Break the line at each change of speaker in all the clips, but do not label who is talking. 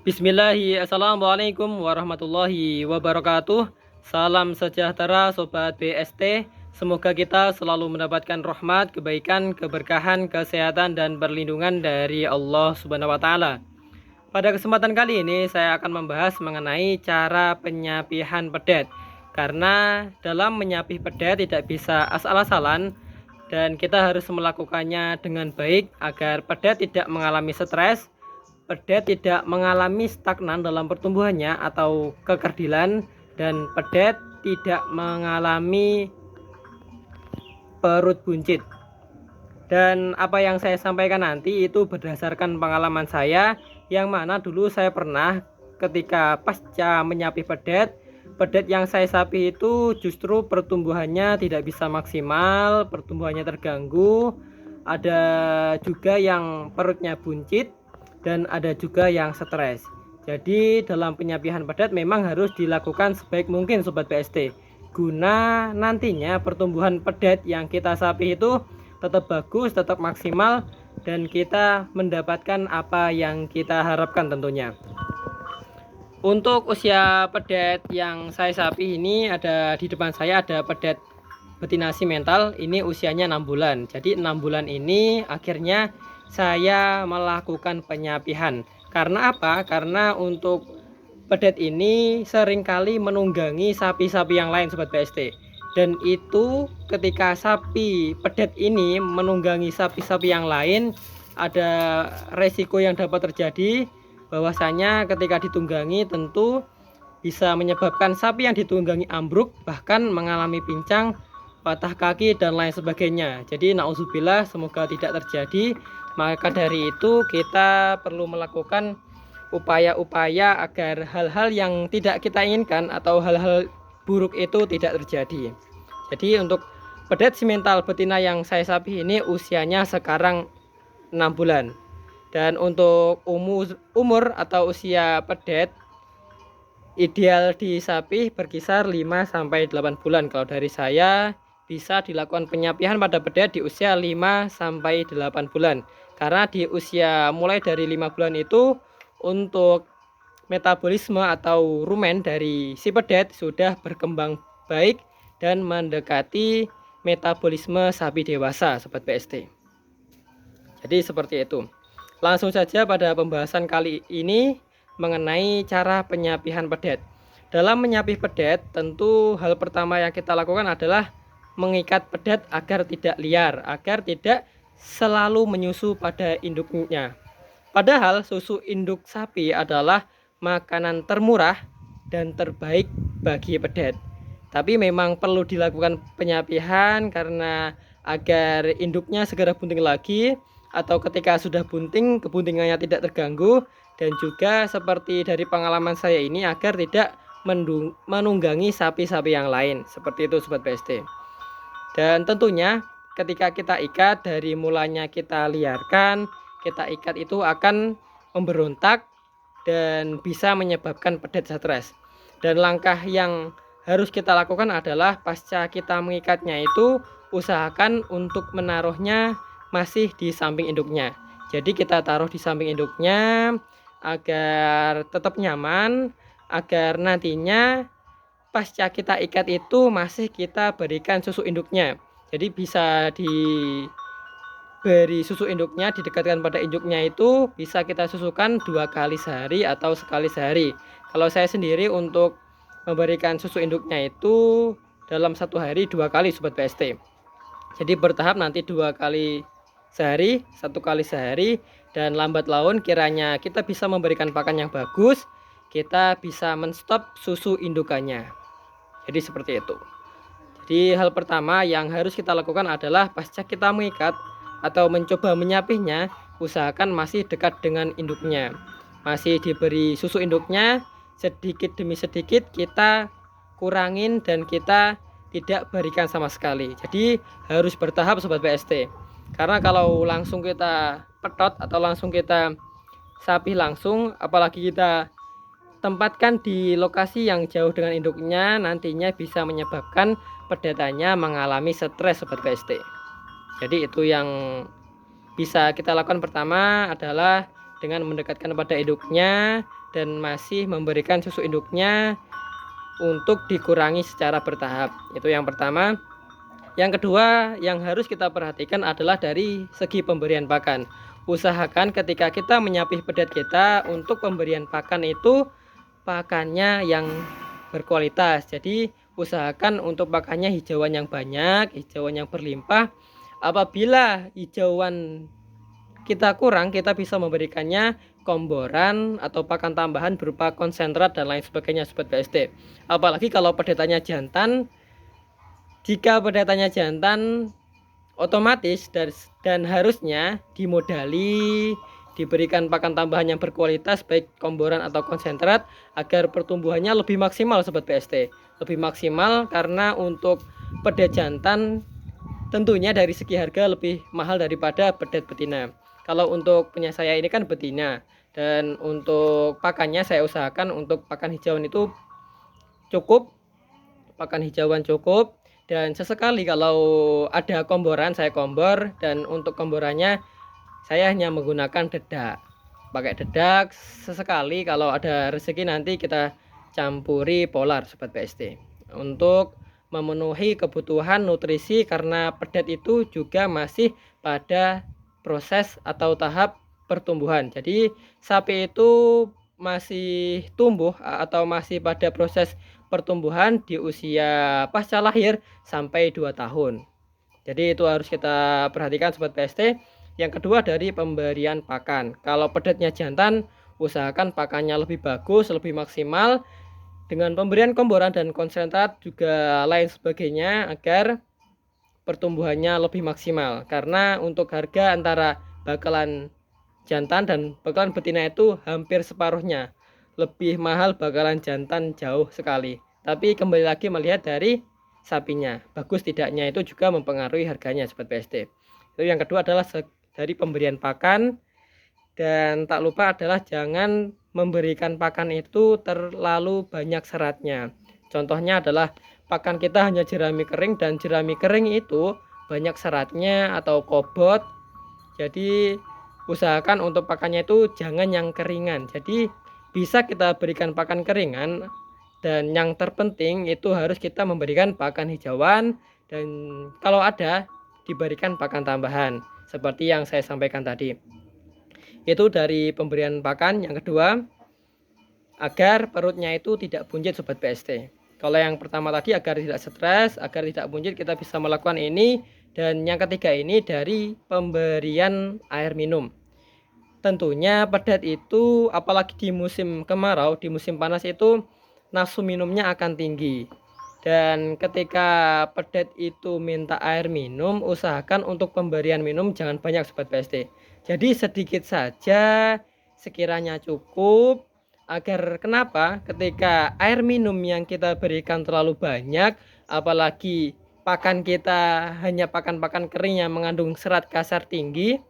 Assalamualaikum warahmatullahi wabarakatuh. Salam sejahtera Sobat BST. Semoga kita selalu mendapatkan rahmat, kebaikan, keberkahan, kesehatan, dan perlindungan dari Allah Subhanahu wa Ta'ala. Pada kesempatan kali ini saya akan membahas mengenai cara penyapihan pedet. Karena dalam menyapih pedet tidak bisa asal-asalan dan kita harus melakukannya dengan baik agar pedet tidak mengalami stres, pedet tidak mengalami stagnan dalam pertumbuhannya atau kekerdilan, dan pedet tidak mengalami perut buncit. Dan apa yang saya sampaikan nanti itu berdasarkan pengalaman saya, yang mana dulu saya pernah ketika pasca menyapih pedet yang saya sapi itu justru pertumbuhannya tidak bisa maksimal, pertumbuhannya terganggu, ada juga yang perutnya buncit, dan ada juga yang stres. Jadi dalam penyapihan pedet memang harus dilakukan sebaik mungkin Sobat BST, guna nantinya pertumbuhan pedet yang kita sapi itu tetap bagus, tetap maksimal, dan kita mendapatkan apa yang kita harapkan tentunya. Untuk usia pedet yang saya sapi ini, ada di depan saya ada pedet betina simental, ini usianya 6 bulan. Jadi 6 bulan ini akhirnya saya melakukan penyapihan. Karena apa? Karena untuk pedet ini seringkali menunggangi sapi-sapi yang lain Sobat BST. Dan itu ketika sapi pedet ini menunggangi sapi-sapi yang lain, ada resiko yang dapat terjadi, bahwasanya ketika ditunggangi tentu bisa menyebabkan sapi yang ditunggangi ambruk, bahkan mengalami pincang, patah kaki, dan lain sebagainya. Jadi nauzubillah, semoga tidak terjadi. Maka dari itu kita perlu melakukan upaya-upaya agar hal-hal yang tidak kita inginkan atau hal-hal buruk itu tidak terjadi. Jadi untuk pedet simental betina yang saya sapi ini usianya sekarang 6 bulan. Dan untuk umur atau usia pedet ideal di sapi berkisar 5-8 bulan. Kalau dari saya bisa dilakukan penyapihan pada pedet di usia 5-8 bulan. Karena di usia mulai dari 5 bulan itu untuk metabolisme atau rumen dari si pedet sudah berkembang baik dan mendekati metabolisme sapi dewasa Sobat BST. Jadi seperti itu. Langsung saja pada pembahasan kali ini mengenai cara penyapihan pedet. Dalam menyapih pedet, tentu hal pertama yang kita lakukan adalah mengikat pedet agar tidak liar, agar tidak selalu menyusu pada induknya. Padahal susu induk sapi adalah makanan termurah dan terbaik bagi pedet. Tapi memang perlu dilakukan penyapihan karena agar induknya segera bunting lagi, atau ketika sudah bunting, kebuntingannya tidak terganggu, dan juga seperti dari pengalaman saya ini agar tidak menunggangi sapi-sapi yang lain. Seperti itu Sobat BST. Dan tentunya ketika kita ikat, dari mulanya kita liarkan, kita ikat itu akan memberontak dan bisa menyebabkan pedet stres. Dan langkah yang harus kita lakukan adalah pasca kita mengikatnya itu usahakan untuk menaruhnya masih di samping induknya. Jadi kita taruh di samping induknya agar tetap nyaman, agar nantinya pasca kita ikat itu masih kita berikan susu induknya. Jadi bisa diberi susu induknya, didekatkan pada induknya itu bisa kita susukan 2 kali sehari atau sekali sehari. Kalau saya sendiri untuk memberikan susu induknya itu dalam 1 hari 2 kali Sobat BST. Jadi bertahap, nanti 2 kali sehari, 1 kali sehari, dan lambat laun kiranya kita bisa memberikan pakan yang bagus, kita bisa menstop susu indukannya. Jadi seperti itu. Jadi hal pertama yang harus kita lakukan adalah pasca kita mengikat atau mencoba menyapihnya, usahakan masih dekat dengan induknya, masih diberi susu induknya. Sedikit demi sedikit kita kurangin dan kita tidak berikan sama sekali. Jadi harus bertahap Sobat BST. Karena kalau langsung kita petot atau langsung kita sapih langsung, apalagi kita tempatkan di lokasi yang jauh dengan induknya, nantinya bisa menyebabkan pedetannya mengalami stres Sobat BST. Jadi itu yang bisa kita lakukan. Pertama adalah dengan mendekatkan pada induknya dan masih memberikan susu induknya untuk dikurangi secara bertahap. Itu yang pertama. Yang kedua yang harus kita perhatikan adalah dari segi pemberian pakan. Usahakan ketika kita menyapih pedet kita, untuk pemberian pakan itu pakannya yang berkualitas. Jadi usahakan untuk pakannya hijauan yang banyak, hijauan yang berlimpah. Apabila hijauan kita kurang, kita bisa memberikannya komboran atau pakan tambahan berupa konsentrat dan lain sebagainya Sobat BSD. Apalagi kalau pedetannya jantan, jika pedetannya jantan otomatis dan harusnya dimodali, diberikan pakan tambahan yang berkualitas baik komboran atau konsentrat agar pertumbuhannya lebih maksimal Sobat BSD. Lebih maksimal karena untuk pedet jantan tentunya dari segi harga lebih mahal daripada pedet betina. Kalau untuk punya saya ini kan betina, dan untuk pakannya saya usahakan untuk pakan hijauan itu cukup, pakan hijauan cukup, dan sesekali kalau ada komboran saya kombor, dan untuk komborannya saya hanya menggunakan dedak, pakai dedak. Sesekali kalau ada rezeki nanti kita campuri polar Sobat BSD untuk memenuhi kebutuhan nutrisi, karena pedet itu juga masih pada proses atau tahap pertumbuhan. Jadi sapi itu masih tumbuh atau masih pada proses pertumbuhan di usia pasca lahir sampai 2 tahun. Jadi itu harus kita perhatikan Sobat BSD. Yang kedua dari pemberian pakan. Kalau pedetnya jantan, usahakan pakannya lebih bagus, lebih maksimal dengan pemberian komboran dan konsentrat juga lain sebagainya agar pertumbuhannya lebih maksimal. Karena untuk harga antara bakalan jantan dan bakalan betina itu hampir separuhnya. Lebih mahal bakalan jantan jauh sekali. Tapi kembali lagi melihat dari sapinya, bagus tidaknya itu juga mempengaruhi harganya Sobat BSD. Itu yang kedua adalah dari pemberian pakan. Dan tak lupa adalah jangan memberikan pakan itu terlalu banyak seratnya. Contohnya adalah pakan kita hanya jerami kering, dan jerami kering itu banyak seratnya atau kobot. Jadi usahakan untuk pakannya itu jangan yang keringan. Jadi bisa kita berikan pakan keringan, dan yang terpenting itu harus kita memberikan pakan hijauan, dan kalau ada diberikan pakan tambahan seperti yang saya sampaikan tadi. Itu dari pemberian pakan. Yang kedua, agar perutnya itu tidak buncit Sobat BSD. Kalau yang pertama tadi agar tidak stres, agar tidak buncit, kita bisa melakukan ini. Dan yang ketiga ini dari pemberian air minum. Tentunya pedet itu apalagi di musim kemarau, di musim panas itu nafsu minumnya akan tinggi. Dan ketika pedet itu minta air minum, usahakan untuk pemberian minum jangan banyak Sobat BSD. Jadi sedikit saja sekiranya cukup. Agar kenapa? Ketika air minum yang kita berikan terlalu banyak, apalagi pakan kita hanya pakan-pakan kering yang mengandung serat kasar tinggi,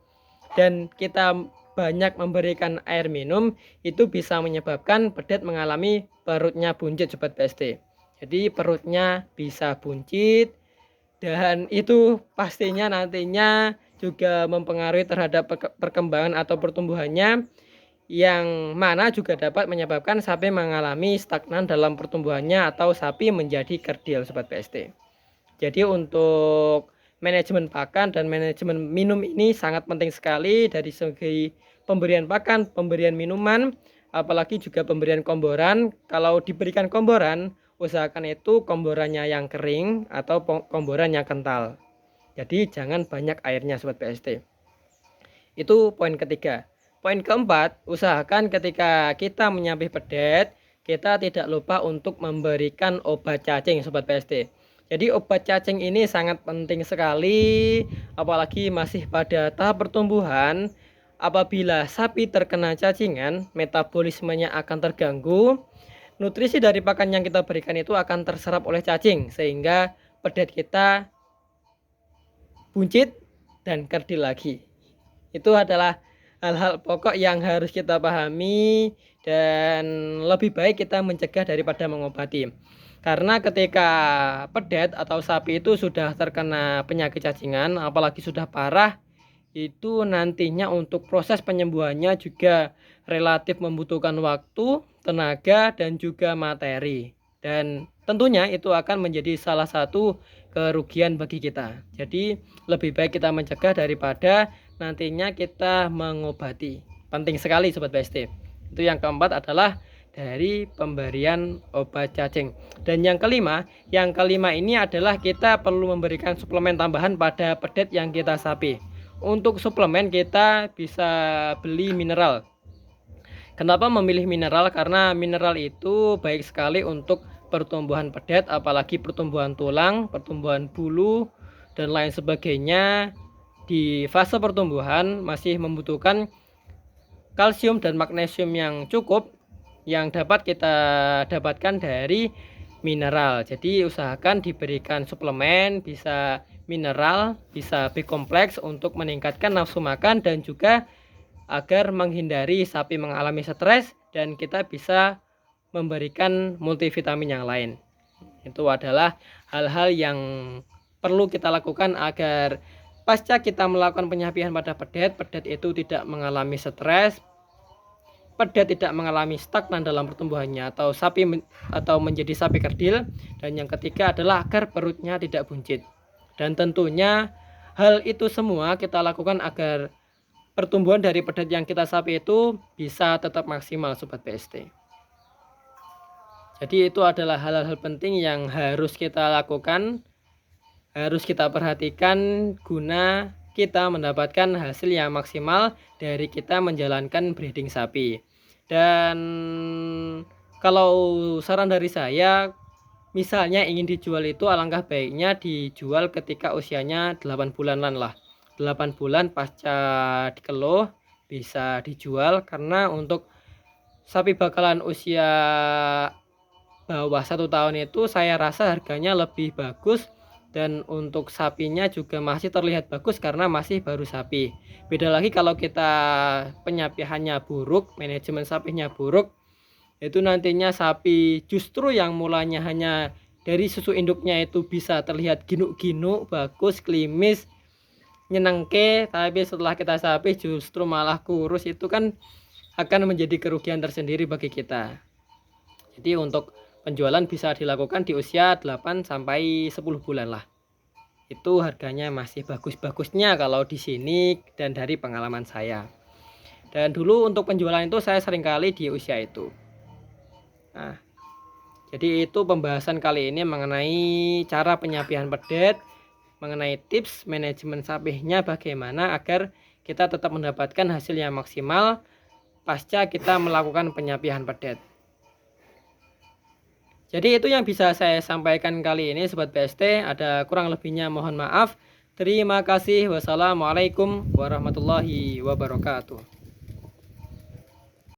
dan kita banyak memberikan air minum, itu bisa menyebabkan pedet mengalami perutnya buncit Sobat BSD. Jadi perutnya bisa buncit, dan itu pastinya nantinya juga mempengaruhi terhadap perkembangan atau pertumbuhannya, yang mana juga dapat menyebabkan sapi mengalami stagnan dalam pertumbuhannya atau sapi menjadi kerdil Sobat BSD. Jadi untuk manajemen pakan dan manajemen minum ini sangat penting sekali dari segi pemberian pakan, pemberian minuman, apalagi juga pemberian komboran. Kalau diberikan komboran, usahakan itu komborannya yang kering atau komboran yang kental. Jadi jangan banyak airnya Sobat BSD. Itu poin ketiga. Poin keempat, usahakan ketika kita menyapih pedet, kita tidak lupa untuk memberikan obat cacing Sobat BSD. Jadi obat cacing ini sangat penting sekali, apalagi masih pada tahap pertumbuhan. Apabila sapi terkena cacingan, metabolismenya akan terganggu. Nutrisi dari pakan yang kita berikan itu akan terserap oleh cacing, sehingga pedet kita buncit dan kerdil lagi. Itu adalah hal-hal pokok yang harus kita pahami, dan lebih baik kita mencegah daripada mengobati. Karena ketika pedet atau sapi itu sudah terkena penyakit cacingan, apalagi sudah parah, itu nantinya untuk proses penyembuhannya juga relatif membutuhkan waktu, tenaga, dan juga materi. Dan tentunya itu akan menjadi salah satu kerugian bagi kita. Jadi lebih baik kita mencegah daripada nantinya kita mengobati. Penting sekali Sobat BST. Itu yang keempat adalah dari pemberian obat cacing. Dan yang kelima ini adalah kita perlu memberikan suplemen tambahan pada pedet yang kita sapi. Untuk suplemen kita bisa beli mineral. Kenapa memilih mineral? Karena mineral itu baik sekali untuk pertumbuhan pedet, apalagi pertumbuhan tulang, pertumbuhan bulu, dan lain sebagainya. Di fase pertumbuhan masih membutuhkan kalsium dan magnesium yang cukup, yang dapat kita dapatkan dari mineral. Jadi usahakan diberikan suplemen, bisa mineral, bisa B kompleks untuk meningkatkan nafsu makan dan juga agar menghindari sapi mengalami stres dan kita bisa memberikan multivitamin yang lain. Itu adalah hal-hal yang perlu kita lakukan agar pasca kita melakukan penyapian pada pedet itu tidak mengalami stres, pedet tidak mengalami stagnan dalam pertumbuhannya atau menjadi sapi kerdil, dan yang ketiga adalah agar perutnya tidak buncit. Dan tentunya hal itu semua kita lakukan agar pertumbuhan dari pedet yang kita sapi itu bisa tetap maksimal Sobat BST. Jadi itu adalah hal-hal penting yang harus kita lakukan, harus kita perhatikan guna kita mendapatkan hasil yang maksimal dari kita menjalankan breeding sapi. Dan kalau saran dari saya, misalnya ingin dijual itu alangkah baiknya dijual ketika usianya 8 bulanan lah. 8 bulan pasca dikeluh bisa dijual, karena untuk sapi bakalan usia bawah 1 tahun itu saya rasa harganya lebih bagus, dan untuk sapinya juga masih terlihat bagus karena masih baru sapi. Beda lagi kalau kita penyapiannya buruk, manajemen sapinya buruk, itu nantinya sapi justru yang mulanya hanya dari susu induknya itu bisa terlihat ginuk-ginuk, bagus, klimis, nyenengke, tapi setelah kita sapi justru malah kurus. Itu kan akan menjadi kerugian tersendiri bagi kita. Jadi untuk penjualan bisa dilakukan di usia 8 sampai 10 bulan lah. Itu harganya masih bagus-bagusnya kalau di sini dan dari pengalaman saya. Dan dulu untuk penjualan itu saya seringkali di usia itu. Nah, jadi itu pembahasan kali ini mengenai cara penyapian pedet, mengenai tips manajemen sapinya bagaimana agar kita tetap mendapatkan hasil yang maksimal pasca kita melakukan penyapian pedet. Jadi itu yang bisa saya sampaikan kali ini Sobat BST. Ada kurang lebihnya mohon maaf. Terima kasih. Wassalamualaikum warahmatullahi wabarakatuh.